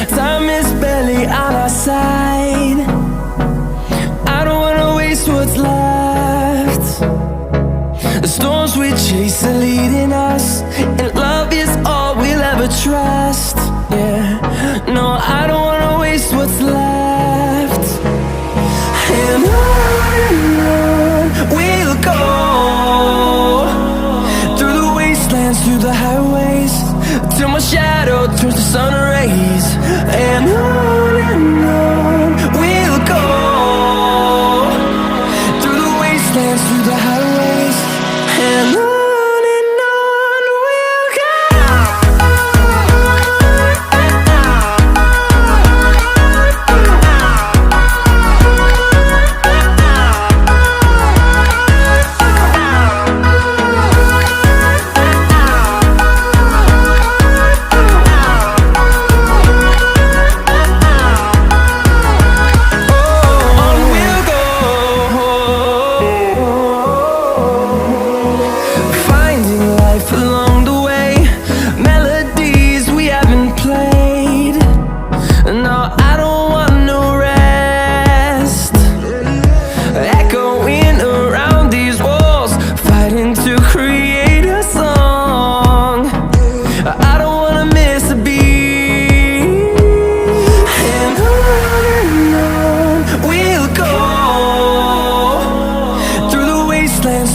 Time is barely on our side. I don't wanna waste what's left. The storms we chase are leading us, and love is all we'll ever trust. Yeah, no, I don't wanna waste what's left. And on we'll go, through the wastelands, through the highways, till my shadow turns to sun rays. And on we'll go, through the wastelands, through the highways, and on we'll go.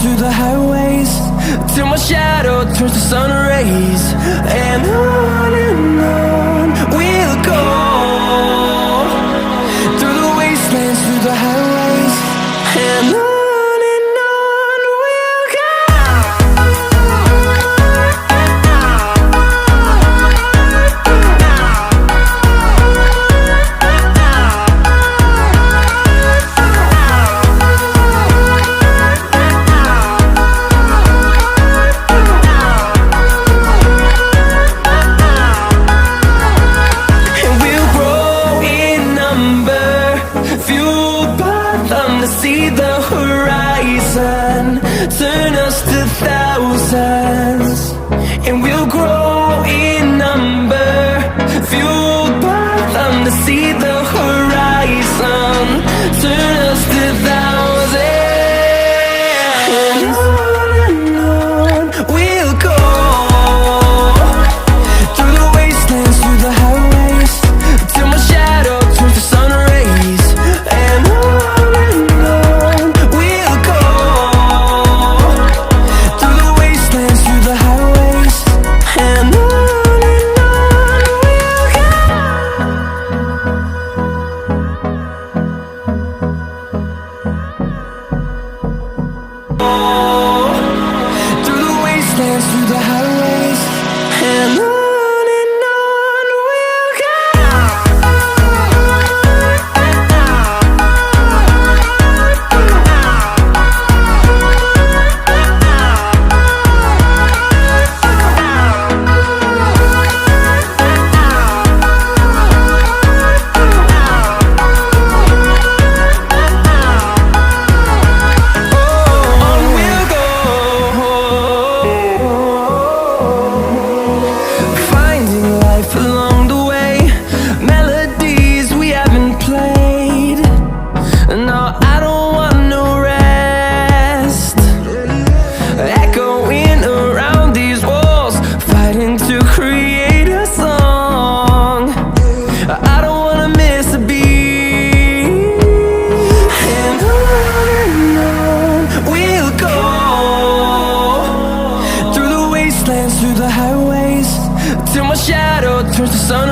Through the highways, till my shadow turns to sun rays. And on we'll go, through the wastelands, through the highways, and on we'll go. To see the horizon turn us to thousands, and we'll grow in number, fueled by them. To see the horizon turn us to thousands, and on we'll go, through the wastelands, through the highways, till my shadow turns to sun rays. And through the wastelands, through the highways, and on we'll go. Through the highways, till my shadow turns to sun